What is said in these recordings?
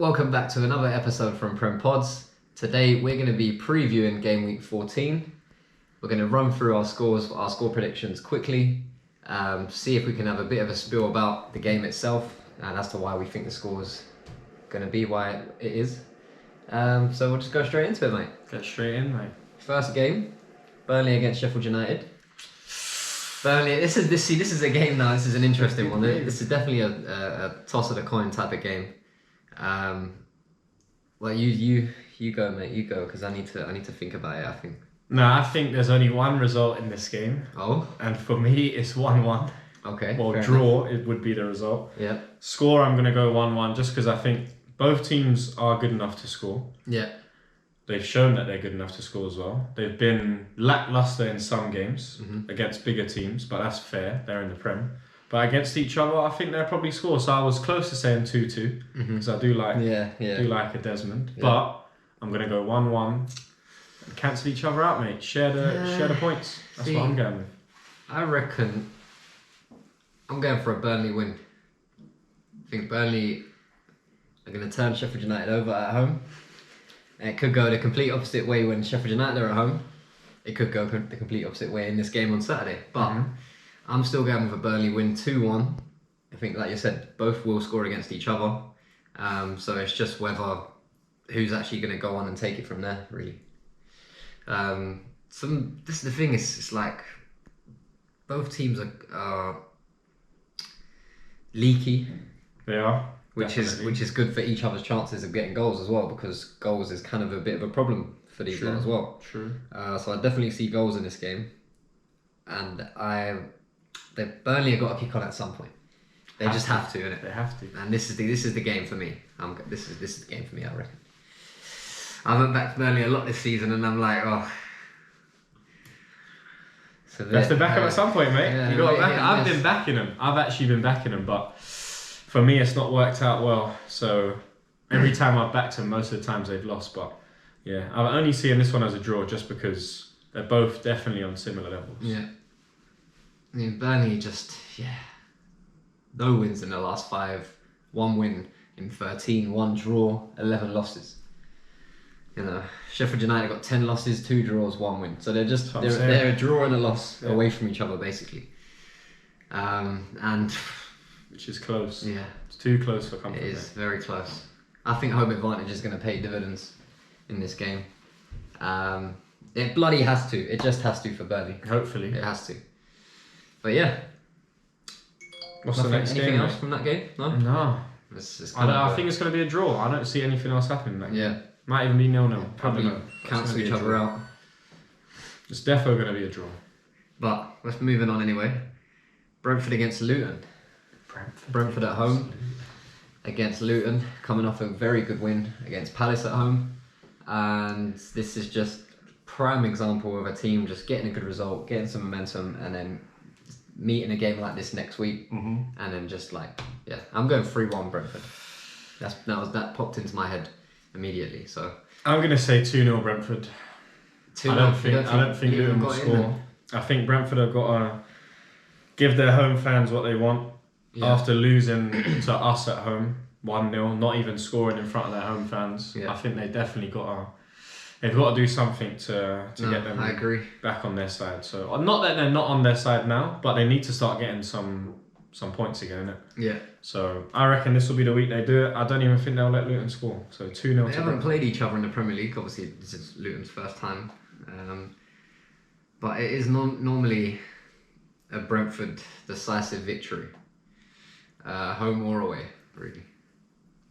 Welcome back to another episode from PremPods. Today we're going to be previewing game week 14. We're going to run through our score predictions quickly, see if we can have a bit of a spiel about the game itself and as to why we think the score's going to be why it is. So we'll just go straight into it, mate. Get straight in, mate. First game, Burnley against Sheffield United. Burnley, this is a game now. This is an interesting one. This is definitely a toss of the coin type of game. Well, you go, mate. You go, because I need to think about it. I think. No, I think there's only one result in this game. Oh. And for me, it's 1-1. Okay. Or draw, it would be the result. Yeah. Score, I'm gonna go 1-1, just because I think both teams are good enough to score. Yeah. They've shown that they're good enough to score as well. They've been lackluster in some games against bigger teams, but that's fair. They're in the Prem. But against each other, I think they'll probably score. So I was close to saying 2-2 because I do like a Desmond. Yeah. But I'm gonna go 1-1 and cancel each other out, mate. Share the points. That's what I'm going with. I reckon I'm going for a Burnley win. I think Burnley are going to turn Sheffield United over at home. And it could go the complete opposite way when Sheffield United are at home. It could go the complete opposite way in this game on Saturday. But I'm still going with a Burnley win 2-1. I think, like you said, both will score against each other. So it's just whether who's actually going to go on and take it from there, really. This is the thing, it's like both teams are leaky. They are. Which is good for each other's chances of getting goals as well, because goals is kind of a bit of a problem for these lot as well. True. So I definitely see goals in this game, and Burnley have got to kick on at some point. They just have to, innit? They have to. And this is the game for me. This is the game for me, I reckon. I went back to Burnley a lot this season, and I'm like, oh. So that's the backup at some point, mate. Yeah, you got to back. I've been backing them. I've actually been backing them, but for me, it's not worked out well. So every time I've backed them, most of the times they've lost. But yeah, I'm only seeing this one as a draw just because they're both definitely on similar levels. Yeah. I mean, Burnley no wins in the last 5, 1 win in 13, 1 draw, 11 losses. You know, Sheffield United got 10 losses, 2 draws, 1 win. So they're a draw and a loss away from each other, basically. And which is close. Yeah, it's too close for comfort. It is very close. I think home advantage is going to pay dividends in this game. It bloody has to. It just has to for Burnley. Hopefully, it has to. But yeah. What's the next anything game? Else from that game? No. No. I think it's going to be a draw. I don't see anything else happening in that game. Yeah. Might even be 0-0. Probably cancel each other out. It's definitely going to be a draw. But let's move on anyway. Brentford against Luton. Brentford at home against Luton, coming off a very good win against Palace at home. And this is just prime example of a team just getting a good result, getting some momentum, and then meeting a game like this next week. And then just I'm going 3-1 Brentford. That popped into my head immediately. So I'm going to say 2-0 Brentford. I don't think Luton will score. I think Brentford have got to give their home fans what they want after losing to us at home 1-0, not even scoring in front of their home fans. I think they definitely they've got to do something to get them back on their side. So not that they're not on their side now, but they need to start getting some points again, innit? Yeah. So I reckon this will be the week they do it. I don't even think they'll let Luton score. So 2-0. They haven't played each other in the Premier League. Obviously, this is Luton's first time. But it is normally a Brentford decisive victory. Home or away, really.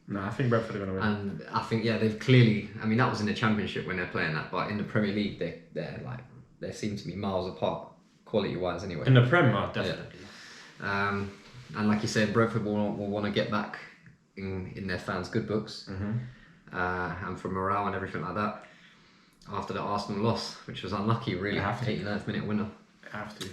No, I think Brentford are going to win. And I think, they've clearly... I mean, that was in the Championship when they're playing that, but in the Premier League, they seem to be miles apart, quality-wise anyway. In the Prem, definitely. Yeah. And like you said, Brentford will want to get back in their fans' good books. And for morale and everything like that. After the Arsenal loss, which was unlucky, really. 89th minute winner. They have to.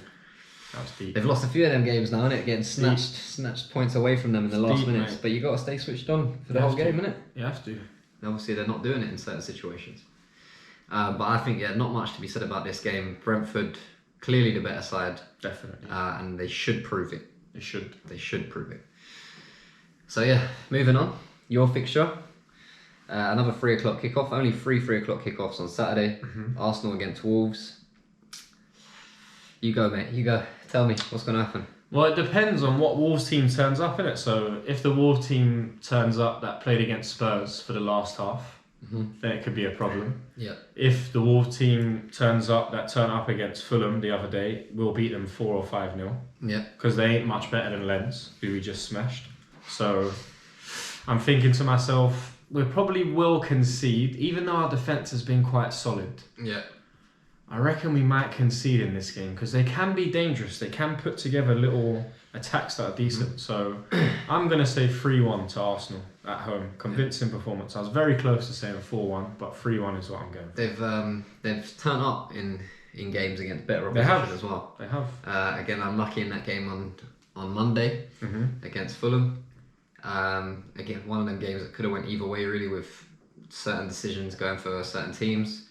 That was deep. They've lost a few of them games now, innit? Getting snatched points away from them in the last minutes. Mate. But you got to stay switched on for the whole game, innit? You have to. And obviously, they're not doing it in certain situations. But I think, not much to be said about this game. Brentford, clearly the better side. Definitely. And they should prove it. They should. They should prove it. So moving on. Your fixture. Another 3 o'clock kickoff. Only 3 o'clock kickoffs on Saturday. Arsenal against Wolves. You go, mate. You go. Tell me what's going to happen. Well, it depends on what Wolves team turns up, innit? So if the Wolves team turns up that played against Spurs for the last half, then it could be a problem. Yeah. If the Wolves team turns up that turned up against Fulham the other day, we'll beat them 4 or 5-0. Yeah. Because they ain't much better than Lens, who we just smashed. So I'm thinking to myself, we probably will concede, even though our defence has been quite solid. Yeah. I reckon we might concede in this game because they can be dangerous. They can put together little attacks that are decent. So I'm going to say 3-1 to Arsenal at home. Convincing performance. I was very close to saying 4-1, but 3-1 is what I'm going for. They've turned up in games against better opposition as well. They have. Again, unlucky in that game on Monday against Fulham. Again, one of them games that could have went either way really, with certain decisions going for certain teams.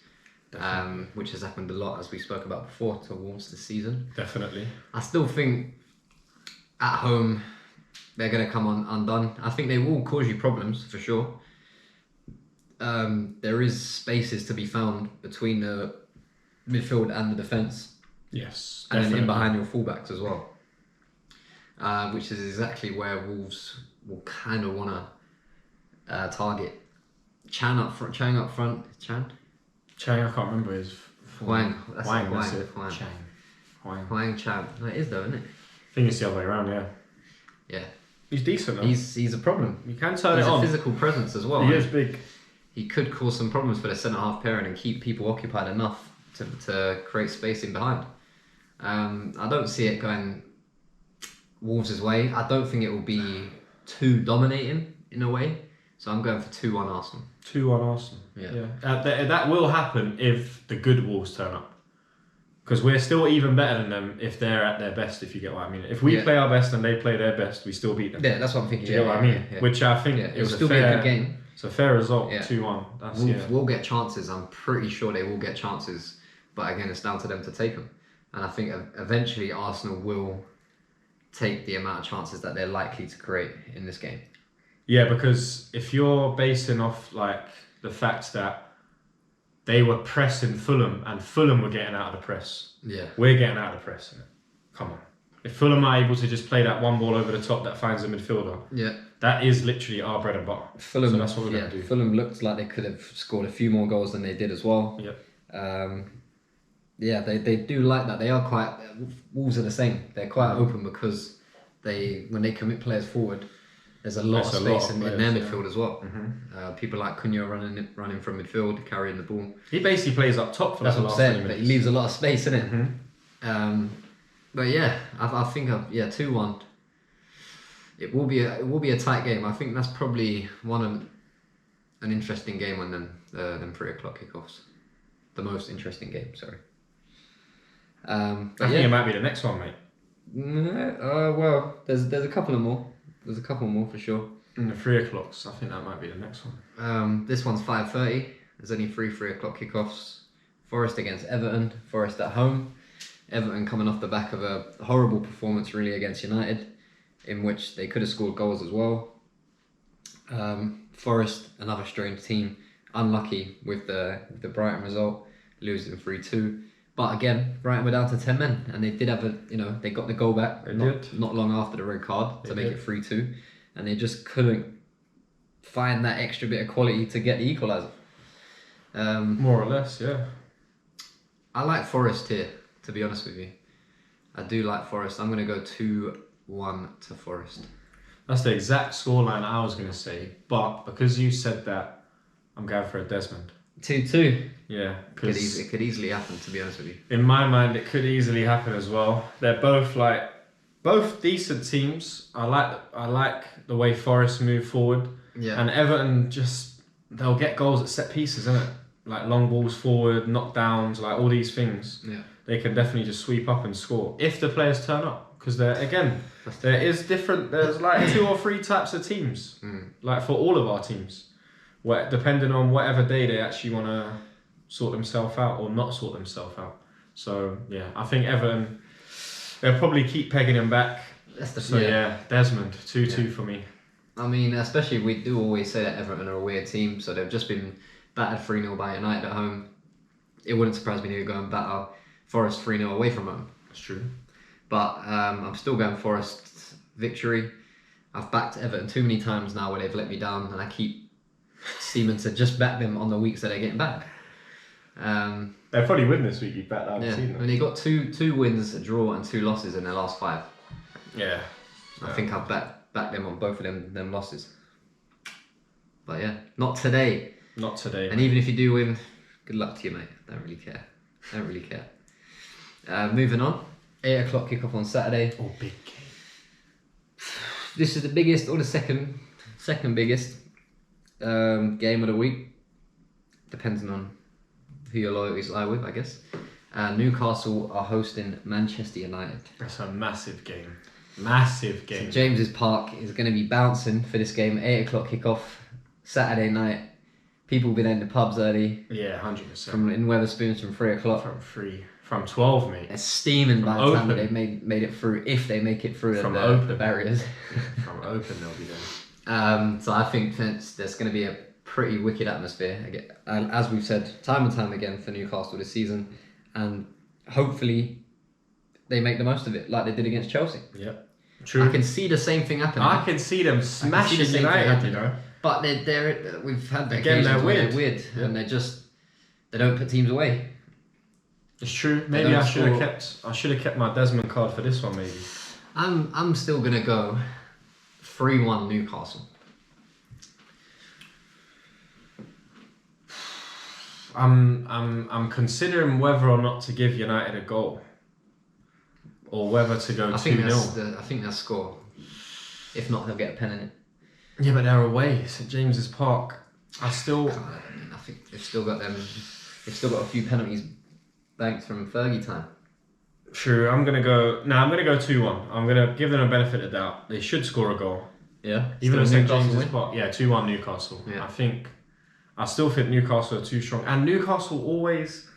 Which has happened a lot, as we spoke about before, to Wolves this season. Definitely. I still think at home they're going to come undone. I think they will cause you problems for sure. There is spaces to be found between the midfield and the defence. Yes, and definitely. then in behind your fullbacks as well. Which is exactly where Wolves will kind of want to target. Chang up front. Chang, I can't remember his Huang. That's it. Huang. Chang. Huang Chan. No, it is though, isn't it? I think it's the other way around, yeah. Yeah. He's decent though. He's a problem. You can turn He's it on. a physical presence as well. He is big. He could cause some problems for the centre-half pairing and keep people occupied enough to create space in behind. I don't see it going Wolves' way. I don't think it will be too dominating in a way. So I'm going for 2-1 Arsenal. 2-1 Arsenal. Yeah. That will happen if the good Wolves turn up. Because we're still even better than them if they're at their best, if you get what I mean. If we play our best and they play their best, we still beat them. Yeah, that's what I'm thinking. Do you get what I mean? Yeah. Which I think it will still be a good game. It's a fair result, Yeah. 2-1. Wolves will get chances. I'm pretty sure they will get chances. But again, it's down to them to take them. And I think eventually Arsenal will take the amount of chances that they're likely to create in this game. Yeah, because if you're basing off like the fact that they were pressing Fulham and Fulham were getting out of the press, we're getting out of the press. Come on. If Fulham are able to just play that one ball over the top that finds a midfielder, that is literally our bread and butter. Fulham, so that's what we're going to do. Fulham looked like they could have scored a few more goals than they did as well. They do like that. They are quite... Wolves are the same. They're quite open because when they commit players forward, there's a lot of space in their midfield as well. People like Cunha running from midfield, carrying the ball. He basically plays up top for That's the what last I'm saying, 20 but minutes. he leaves a lot of space in it. But yeah, I think 2-1. It will be a tight game. I think that's probably an interesting game on them 3 o'clock kickoffs. The most interesting game, sorry. I think it might be the next one, mate. Well, there's a couple of more. There's a couple more for sure. In the 3 o'clocks, I think that might be the next one. This one's 5:30. There's only 3 o'clock kickoffs. Forest against Everton. Forest at home. Everton coming off the back of a horrible performance really against United, in which they could have scored goals as well. Forest, another strange team, unlucky with the Brighton result, losing 3-2. But again, Brighton were down to 10 men, and they did have they got the goal back not long after the red card to make it 3-2, and they just couldn't find that extra bit of quality to get the equaliser. More or less, yeah. I like Forest here, to be honest with you. I do like Forest. I'm going to go 2-1 to Forest. That's the exact scoreline I was going to say, but because you said that, I'm going for a Desmond. 2-2. Yeah, it could easily happen, to be honest with you. In my mind, it could easily happen as well. They're both decent teams. I like the way Forest move forward. Yeah. And Everton they'll get goals at set pieces, isn't it? Like long balls forward, knockdowns, like all these things. Yeah. They can definitely just sweep up and score if the players turn up. Because there's 2 or 3 types of teams, like for all of our teams, depending on whatever day they actually want to sort themselves out or not sort themselves out. So yeah, I think Everton, they'll probably keep pegging him back. Desmond, 2-2 for me. I mean, especially we do always say that Everton are a weird team, so they've just been battered 3-0 by United at home. It wouldn't surprise me to go and batter Forest 3-0 away from home. That's true. But I'm still going Forest victory. I've backed Everton too many times now where they've let me down, and I keep seeming to just back them on the weeks that they're getting back. They'll probably win this week. You bet. I mean, they got two wins, a draw, and 2 losses in their last 5. Yeah. I think I've backed them on both of them losses. But yeah, not today. Not today. And even if you do win, good luck to you, mate. Don't really care. Moving on. 8 o'clock kickoff on Saturday. Oh, big game. This is the biggest, or the second biggest game of the week, depending on who your loyalties lie with, I guess. Newcastle are hosting Manchester United. That's a massive game. Massive game. So James's Park is going to be bouncing for this game. 8 o'clock kickoff, Saturday night. People will be there in the pubs early. Yeah, 100%. In Wetherspoons from 3 o'clock. From 12, mate. They're steaming by the time that they've made it through, if they make it through the barriers. From open, they'll be there. So I think there's going to be a pretty wicked atmosphere, again, as we've said time and time again for Newcastle this season, and hopefully they make the most of it like they did against Chelsea. Yeah, true. I can see the same thing happening. I can see them smashing United, you know. But we've had that again. They're weird, yeah. And they don't put teams away. It's true. Maybe I should have kept my Desmond card for this one. Maybe. I'm still gonna go 3-1 Newcastle. I'm considering whether or not to give United a goal, or whether to go 2-0. I think that's score. If not, they'll get a pen in it. Yeah, but they're away, St James's Park. I think they've still got a few penalties banked from Fergie time. True. I'm gonna go 2-1. I'm gonna give them a benefit of doubt. They should score a goal. Yeah. Even though St James's Park. Yeah, 2-1 Newcastle. Yeah. I still think Newcastle are too strong, and Newcastle always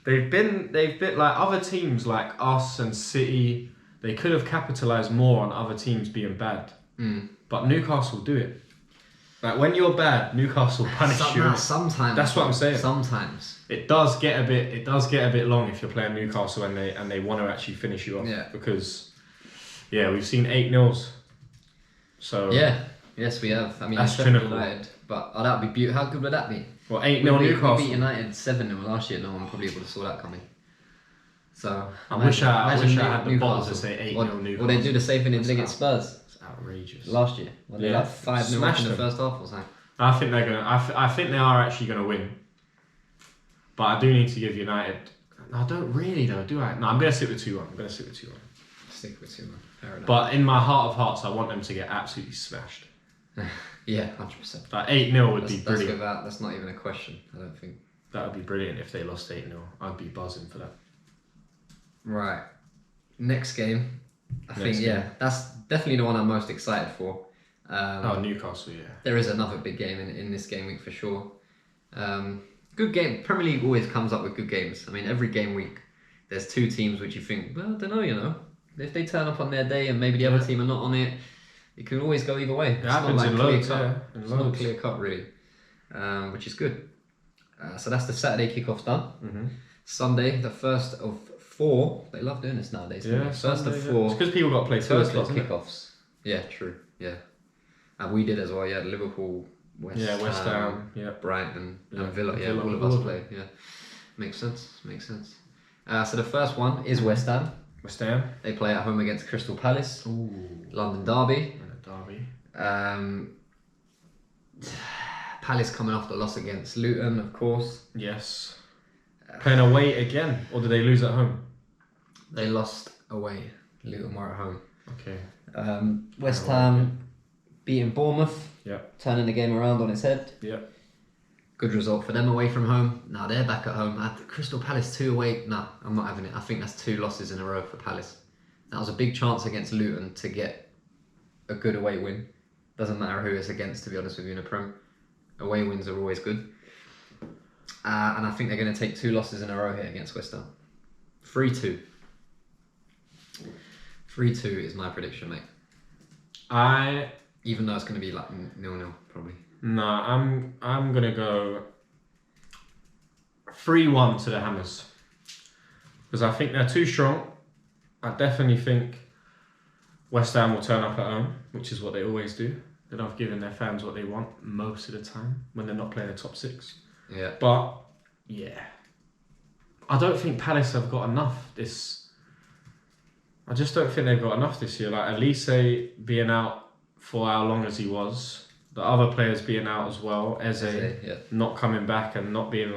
they've been like other teams like us and City. They could have capitalised more on other teams being bad, but Newcastle do it. Like when you're bad, Newcastle punish you. Sometimes that's what I'm saying. Sometimes it does get a bit long if you're playing Newcastle and they want to actually finish you off. Yeah. Because we've seen 8-0s. So yes we have. I mean, that's United. But that would be beautiful. How good would that be? Well, 8-0 Newcastle. We beat United 7-0 last year. No one probably would have saw that coming. So I wish I had the balls to say 8-0 Newcastle. Or they do the same thing against Spurs. It's outrageous. Last year, they like 5-0 up in the first half or something. I think they're gonna. I think they are actually gonna win. But I do need to give United. I don't really though, do I? No, I'm gonna sit with 2-1. Stick with 2-1. Fair enough. But in my heart of hearts, I want them to get absolutely smashed. Yeah, 100%. Like 8-0 would be brilliant. That's not even a question, I don't think. That would be brilliant if they lost 8-0. I'd be buzzing for that. Right. Next game. I think that's definitely the one I'm most excited for. Newcastle, yeah. There is another big game in this game week for sure. Good game. Premier League always comes up with good games. I mean, every game week, there's 2 teams which you think, well, I don't know, if they turn up on their day and maybe the other team are not on it, it can always go either way. It happens in loads, It's not a clear cut, really, which is good. So that's the Saturday kickoffs done. Mm-hmm. Sunday, the first of 4. They love doing this nowadays. Yeah, first of 4. It's because people got to play 2 o'clock kickoffs. Yeah, true. Yeah, and we did as well. Yeah, Liverpool, West Ham, Brighton, and Villa. Yeah, all of us played. Yeah, makes sense. So the first one is West Ham. West Ham. They play at home against Crystal Palace. Ooh. London derby. Derby. Palace coming off the loss against Luton, of course. Yes. Playing away again, or did they lose at home? They lost away. Luton were at home. Okay. West Ham beating Bournemouth. Yep. Turning the game around on its head. Yep. Good result for them away from home. Now they're back at home. Crystal Palace 2 away. No, I'm not having it. I think that's 2 losses in a row for Palace. That was a big chance against Luton to get a good away win. Doesn't matter who it's against, to be honest with you, in a Prem. Away wins are always good. And I think they're going to take 2 losses in a row here against West Ham. 3-2. 3-2 is my prediction, mate. I Even though it's going to be like 0-0 probably. No, I'm going to go 3-1 to the Hammers. Because I think they're too strong. I definitely think West Ham will turn up at home, which is what they always do. They love giving their fans what they want most of the time when they're not playing the top 6. Yeah. But, yeah. I don't think Palace have got enough I just don't think they've got enough this year. Like, Elise being out for how long as he was, the other players being out as well, Eze not coming back and not being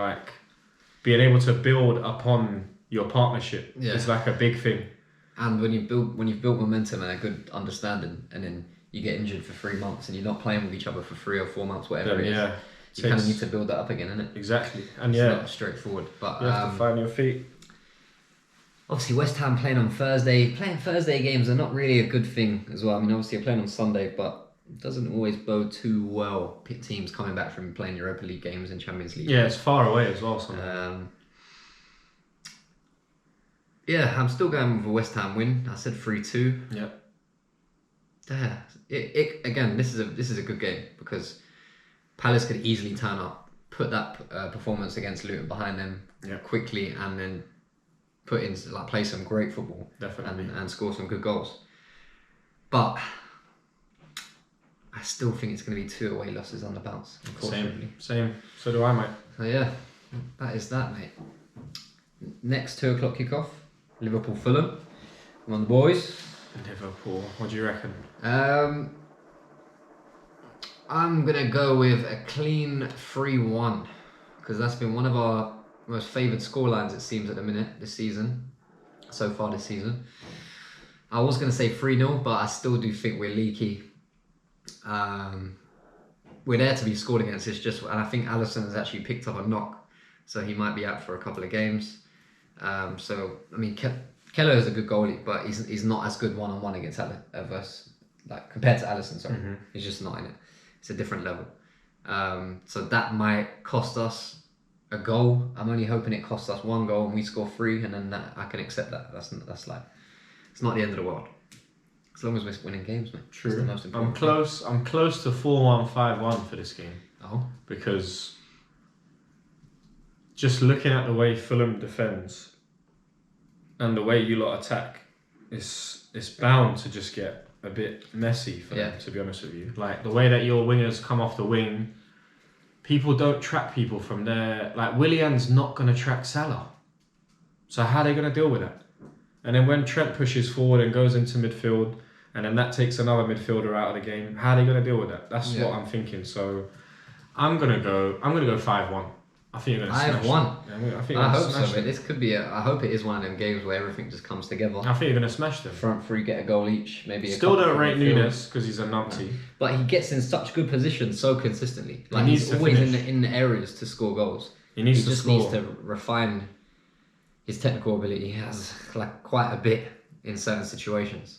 able to build upon your partnership is like a big thing. And when you've built momentum and a good understanding, and then you get injured for 3 months and you're not playing with each other for 3 or 4 months, whatever it is, you kind of need to build that up again, innit? Exactly. And it's not straightforward, but you have to find your feet. Obviously, West Ham playing on Thursday. Playing Thursday games are not really a good thing as well. I mean, obviously, you're playing on Sunday, but it doesn't always bode too well. Teams coming back from playing Europa League games and Champions League. Yeah, it's far away as well. Yeah, I'm still going with a West Ham win. I said 3-2. Yeah. Again, this is a good game because Palace could easily turn up, put that performance against Luton behind them quickly, and then play some great football, definitely, and score some good goals. But I still think it's going to be 2 away losses on the bounce. Unfortunately. Same. So do I, mate. So yeah, that is that, mate. Next 2 o'clock kickoff, Liverpool Fulham. Come on, the boys. Liverpool. What do you reckon? I'm gonna go with a clean 3-1 because that's been one of our most favoured scorelines, it seems, at the minute so far this season. I was going to say 3-0, but I still do think we're leaky. We're there to be scored against. And I think Alisson has actually picked up a knock, so he might be out for a couple of games. So, I mean, Keller is a good goalie, but he's not as good one-on-one against compared to Alisson, sorry. Mm-hmm. He's just not in it. It's a different level. So that might cost us a goal. I'm only hoping it costs us 1 goal and we score 3, and then I can accept that. That's like, it's not the end of the world as long as we're winning games, mate. True. That's the most important I'm close to 4-1, 5-1 for this game. Because just looking at the way Fulham defends and the way you lot attack, it's bound to just get a bit messy for them, to be honest with you. Like the way that your wingers come off the wing, people don't track people from there. Like, Willian's not going to track Salah. So how are they going to deal with that? And then when Trent pushes forward and goes into midfield, and then that takes another midfielder out of the game, how are they going to deal with that? That's what I'm thinking. So I'm going to go 5-1. I think you're going to smash 5-1. them. I hope so, but this could be I hope it is one of them games where everything just comes together. I think you're going to smash them. Front 3, get a goal each, maybe. Still don't rate Nunes because he's a numpty. But he gets in such good positions so consistently. Like, he's always in the areas to score goals. He needs to refine his technical ability. He has quite a bit in certain situations.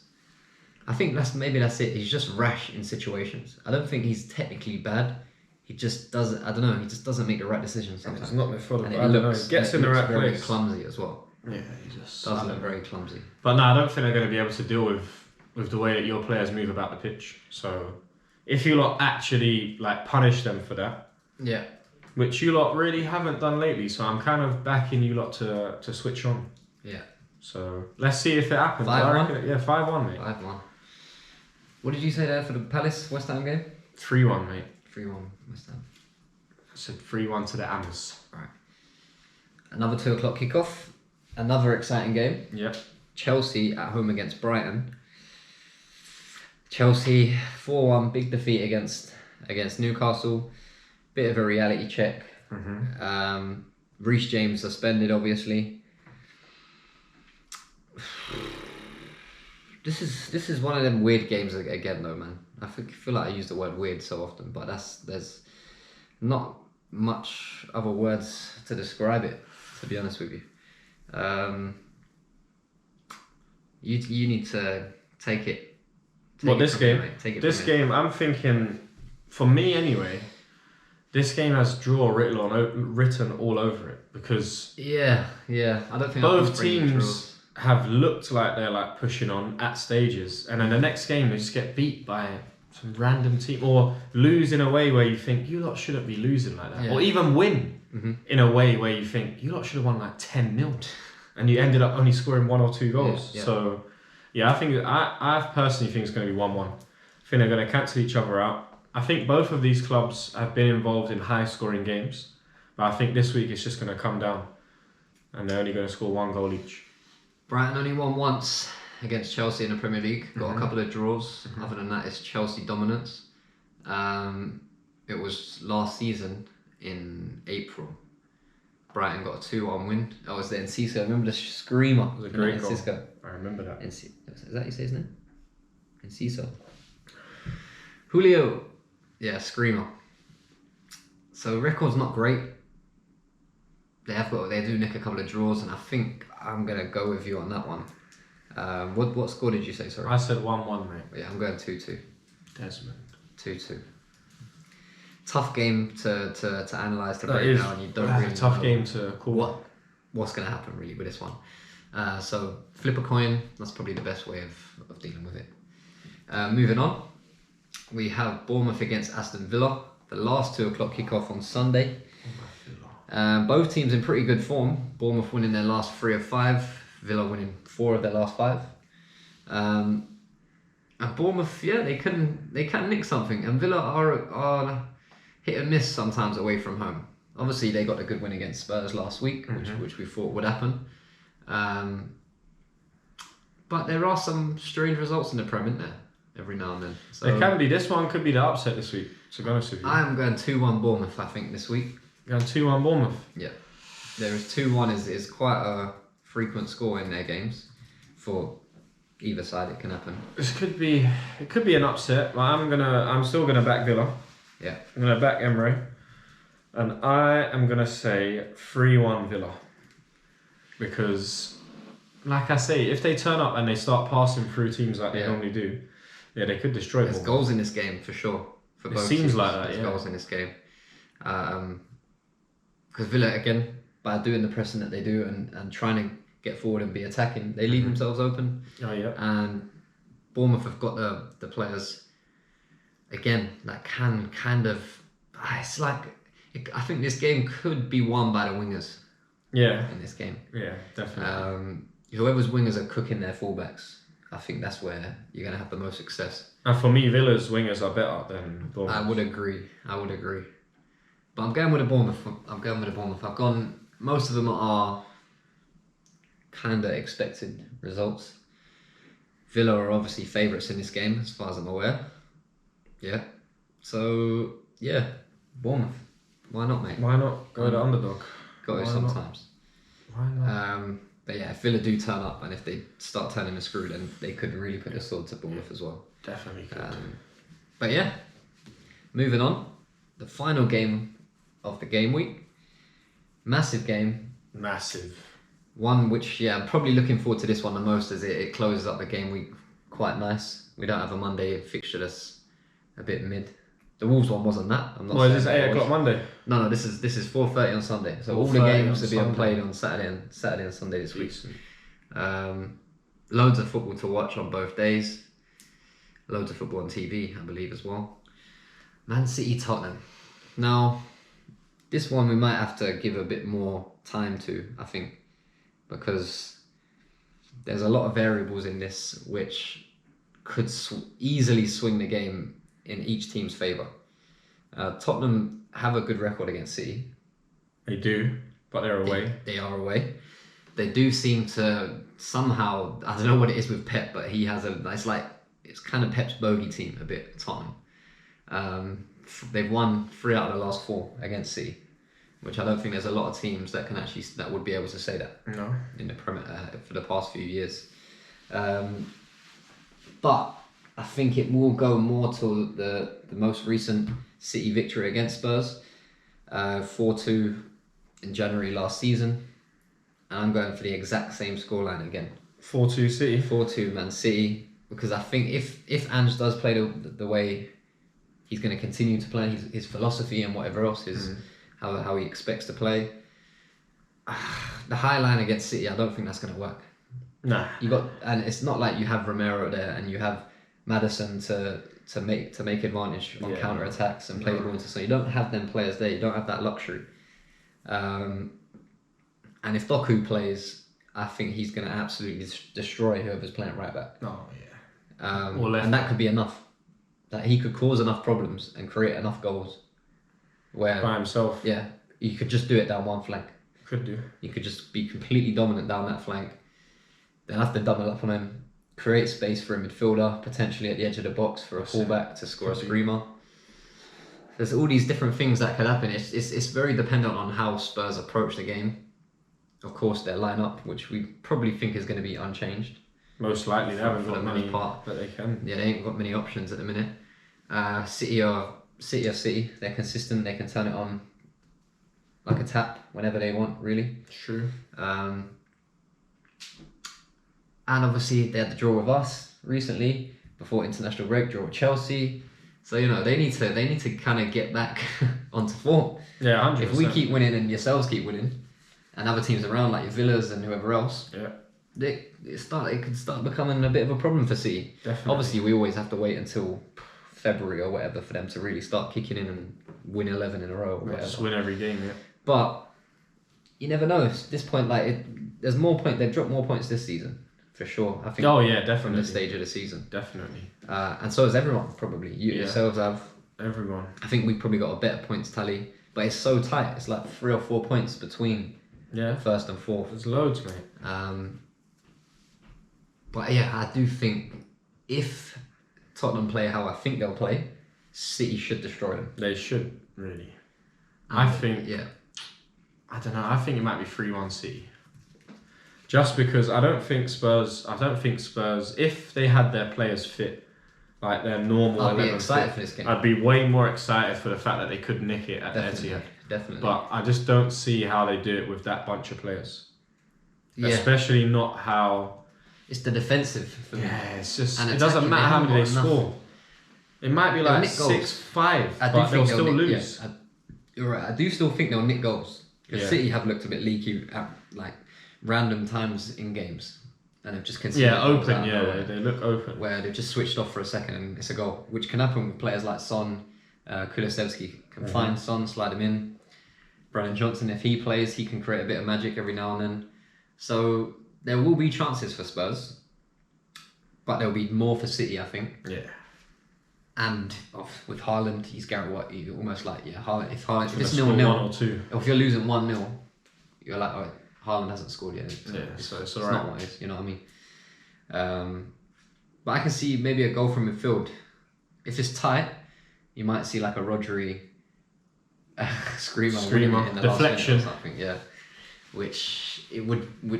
I think that's it. He's just rash in situations. I don't think he's technically bad. He just doesn't. I don't know. He just doesn't make the right decisions sometimes. It's not methodical. I don't know. He gets in the right place. Clumsy as well. Yeah, he just does look very clumsy. But no, I don't think they're going to be able to deal with the way that your players move about the pitch. So if you lot actually punish them for that, which you lot really haven't done lately, so I'm kind of backing you lot to switch on. Yeah. So let's see if it happens. 5-1. Yeah, 5-1, mate. 5-1. What did you say there for the Palace West Ham game? 3-1, mate. 3-1 West Ham. I said 3-1 to the Hammers. Right. Another 2 o'clock kickoff. Another exciting game. Yep. Chelsea at home against Brighton. Chelsea 4-1, big defeat against Newcastle. Bit of a reality check. Mm-hmm. Reece James suspended, obviously. This is one of them weird games again, though, man. I feel like I use the word weird so often, but there's not much other words to describe it, to be honest with you. You need to take it. This game, I'm thinking, for me anyway, this game has draw written all over it because I don't think both teams have looked like they're pushing on at stages, and then the next game they just get beat by some random team, or lose in a way where you think you lot shouldn't be losing like that, or even win in a way where you think you lot should have won like 10-0, and you ended up only scoring 1 or 2 goals. So I think I personally think it's going to be 1-1. I think they're going to cancel each other out. I think both of these clubs have been involved in high scoring games, but I think this week it's just going to come down, and they're only going to score 1 goal each. Brighton only won once against Chelsea in the Premier League. Got a couple of draws. Other than that, it's Chelsea dominance. It was last season in April. Brighton got a 2-1 win. That was the Enciso. I remember the screamer. It was a great goal. Enciso. I remember that. Is that how you say his name? Enciso. Julio. Yeah, screamer. So record's not great. They do nick a couple of draws, and I think I'm gonna go with you on that one. What score did you say? Sorry. I said 1-1, mate. Yeah, I'm going 2-2. Desmond. 2-2. Tough game to analyse, to break down. You don't really tough know game to call. What's going to happen really with this one. So flip a coin. That's probably the best way of dealing with it. Moving on, we have Bournemouth against Aston Villa. The last 2 o'clock kickoff on Sunday. Both teams in pretty good form. Bournemouth winning their last 3 of 5. Villa winning 4 of their last 5. And Bournemouth, they can nick something. And Villa are hit and miss sometimes away from home. Obviously, they got a good win against Spurs last week, which we thought would happen. But there are some strange results in the Prem, isn't there? Every now and then. So It can be. This one could be the upset this week, to be honest with you. I am going 2-1 Bournemouth, I think, this week. Going 2-1 Bournemouth? Yeah. There is 2-1 is quite a frequent score in their games. For either side, it can happen. It could be an upset. Like, I'm still gonna back Villa. Yeah. I'm gonna back Emery. And I am gonna say 3-1 Villa. Because, like I say, if they turn up and they start passing through teams like they normally do, they could destroy them. There's goals in this game for sure. For both seems teams, like that, there's goals in this game. Because Villa, again, by doing the pressing that they do and trying to get forward and be attacking, they leave themselves open. Oh, yeah. And Bournemouth have got the players, again, that can kind of... It's like... I think this game could be won by the wingers. Yeah. In this game. Yeah, definitely. Whoever's wingers are cooking their fullbacks, I think that's where you're going to have the most success. And for me, Villa's wingers are better than Bournemouth. I would agree. But I'm going with a Bournemouth. I've gone... Most of them are kind of expected results. Villa are obviously favourites in this game, as far as I'm aware. Yeah. So, yeah. Bournemouth. Why not, mate? Why not go to underdog? Got to sometimes. Why not? But yeah, if Villa do turn up and if they start turning the screw, then they could really put a sword to Bournemouth as well. Definitely could. But yeah, moving on. The final game of the game week. Massive game. Massive. One which, I'm probably looking forward to this one the most as it closes up the game week quite nice. We don't have a Monday fixture that's a bit mid. The Wolves one wasn't that. I'm not. Well, is this 8 o'clock Monday? No, this is 4:30 on Sunday. So all the games are being played on Saturday and Sunday this week. Loads of football to watch on both days. Loads of football on TV, I believe, as well. Man City, Tottenham. Now, this one we might have to give a bit more time to, I think, because there's a lot of variables in this which could easily swing the game in each team's favour. Tottenham have a good record against City. They do, but they're away. They are away. They do seem to somehow, I don't know what it is with Pep, but he has it's kind of Pep's bogey team a bit, Tottenham. They've won 3 out of the last 4 against City, which I don't think there's a lot of teams that would be able to say that. No. In the Premier for the past few years. But I think it will go more to the most recent City victory against Spurs, 4-2 in January last season. And I'm going for the exact same scoreline again. 4-2 City? 4-2 Man City. Because I think if Ange does play the way he's going to continue to play, his philosophy and whatever else, how he expects to play, the high line against City, I don't think that's going to work. Nah. And it's not like you have Romero there and you have Madison to make advantage on counter attacks and play the ball into. So you don't have them players there. You don't have that luxury. And if Doku plays, I think he's going to absolutely destroy whoever's playing right back. Oh yeah. And that could be enough. That he could cause enough problems and create enough goals. Where by himself. Yeah, you could just do it down one flank. Could do. You could just be completely dominant down that flank. Then have to double up on him, create space for a midfielder, potentially at the edge of the box for a fullback to score a screamer. There's all these different things that could happen. It's very dependent on how Spurs approach the game. Of course, their lineup, which we probably think is going to be unchanged. Most likely, they haven't got many part that they can. Yeah, they ain't got many options at the minute. City are City. They're consistent. They can turn it on like a tap whenever they want, really. True. And obviously they had the draw with us recently before international break. Draw with Chelsea. So they need to kind of get back onto form. Yeah, 100%. If we keep winning and yourselves keep winning, and other teams around like your Villas and whoever else, it could start becoming a bit of a problem for City. Definitely. Obviously, we always have to wait until February or whatever for them to really start kicking in and win 11 in a row. Or whatever. Just win every game, yeah. But you never know. At this point, there's more point. They've dropped more points this season for sure. I think. Oh yeah, definitely. From this stage of the season, definitely. And so has everyone probably. You yourselves have. Everyone. I think we've probably got a better points tally, but it's so tight. It's like 3 or 4 points between first and fourth. There's loads, mate. But yeah, I do think if Tottenham play how I think they'll play, City should destroy them. They should, really. I think... Yeah. I don't know. I think it might be 3-1 City. Just because I don't think Spurs, if they had their players fit, like their normal 11 I'd be excited fit, for this game. I'd be way more excited for the fact that they could nick it at Etihad. Definitely. But I just don't see how they do it with that bunch of players. Yeah. Especially not how... It's the defensive for me. Yeah, it's just... And it doesn't matter how many they score. It might be like 6-5, but they'll still lose. Yeah, you're right. I do still think they'll nick goals. Because City have looked a bit leaky at like random times in games. And they've just conceded. Yeah, open, they look open. Where they've just switched off for a second and it's a goal. Which can happen with players like Son, Kulusevski can find Son, slide him in. Brian Johnson, if he plays, he can create a bit of magic every now and then. So there will be chances for Spurs. But there'll be more for City, I think. Yeah. And with Haaland, he's almost like, Haaland, if it's 0-0, 1 or 2. If you're losing 1-0, you're like, oh, Haaland hasn't scored yet. So it's alright. Not what it is, you know what I mean? But I can see maybe a goal from midfield. If it's tight, you might see like a Rodri screamer in the deflection last minute or something, which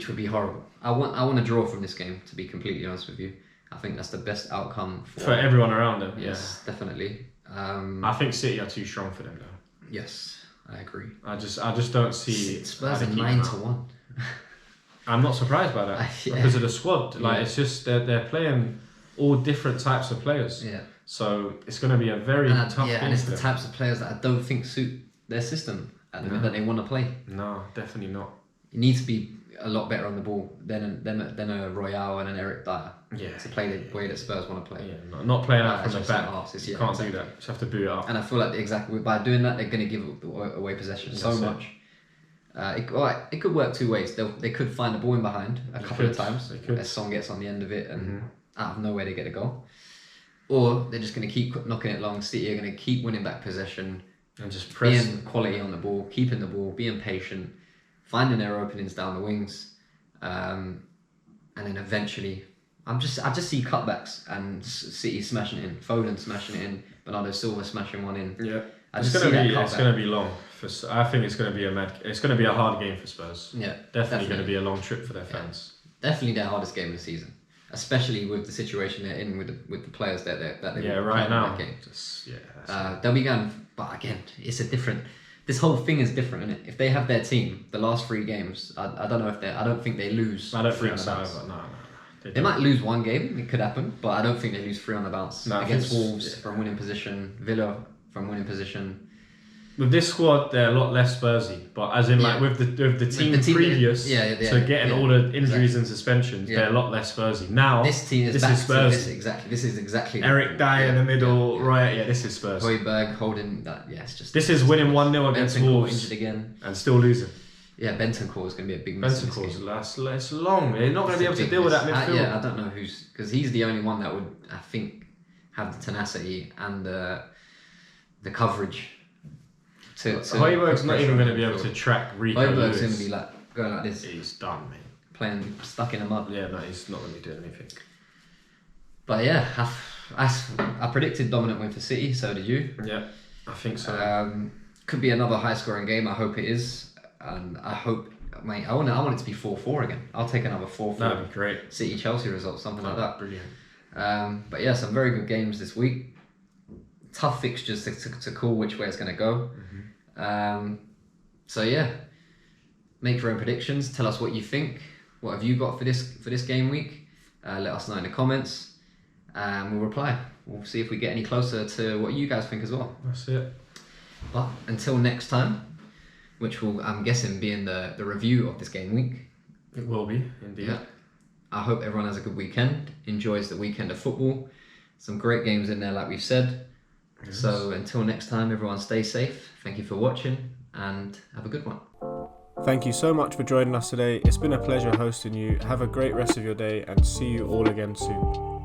would be horrible. I want a draw from this game, to be completely honest with you. I think that's the best outcome for everyone around them. Yes, definitely. I think City are too strong for them though. Yes, I agree. I just don't see Spurs are 9-1. I'm not surprised by that because of the squad. Like it's just they're playing all different types of players. Yeah. So it's going to be a very tough game. And it's the types of players that I don't think suit their system at the minute that they want to play. No, definitely not. You need to be a lot better on the ball than a Royale and an Eric Dyer. Yeah. To play the way that Spurs want to play. Yeah, not playing out from the back. You can't do that. You just have to boot it up. And I feel like by doing that, they're going to give away possession so much. It could work two ways. They could find the ball in behind a couple of times. As Son gets on the end of it and out of nowhere they get a goal. Or they're just going to keep knocking it long. City are going to keep winning back possession. And just press. Being quality on the ball, keeping the ball, being patient, finding their openings down the wings. And then eventually... I just see cutbacks and City smashing it in, Foden smashing it in, Bernardo Silva smashing one in. Yeah, it's going to be long. I think it's going to be a hard game for Spurs. Yeah, definitely going to be a long trip for their fans. Definitely their hardest game of the season, especially with the situation they're in with the players that they right now. They'll be going, but again, it's a different. This whole thing is different, isn't it? If they have their team, the last 3 games, I don't know if I don't think they lose. I don't think so. But no. They might lose one game, it could happen, but I don't think they lose 3 on the bounce. Against Wolves from winning position, Villa from winning position. with this squad, they're a lot less Spursy. But as in, like, with the team previous, so getting all the injuries and suspensions, they're a lot less Spursy. Now, this team is Spursy. This is exactly Eric Dye in the middle, right? Yeah, this is Spursy. Højbjerg holding that. Yeah, it's just. This is winning 1-0 against Wolves. Injured again. And still losing. Yeah, Bentancur is going to be a big miss. Bentancur, it's long. They're not going to be able to deal with that midfield. I don't know because he's the only one that would, I think, have the tenacity and the coverage. Højbjerg's not even going to be able to track Rico Lewis. Højbjerg's going to be like going like this. He's done, mate. Playing stuck in the mud. Yeah, no, he's not going to be doing anything. But yeah, I predicted dominant win for City. So did you? Yeah, I think so. Could be another high-scoring game. I hope it is, and I hope, mate. I want it to be 4-4 again. I'll take another 4-4. That'd be great. City-Chelsea result, something like that. Brilliant. But yeah, some very good games this week. Tough fixtures to call which way it's going to go. Mm-hmm. So yeah, make your own predictions. Tell us what you think. What have you got for this game week? Let us know in the comments, and we'll reply. We'll see if we get any closer to what you guys think as well. That's it. But until next time, which will, I'm guessing, be in the review of this game week. It will be, indeed. Yeah. I hope everyone has a good weekend, enjoys the weekend of football. Some great games in there, like we've said. Yes. So until next time, everyone stay safe. Thank you for watching, and have a good one. Thank you so much for joining us today. It's been a pleasure hosting you. Have a great rest of your day, and see you all again soon.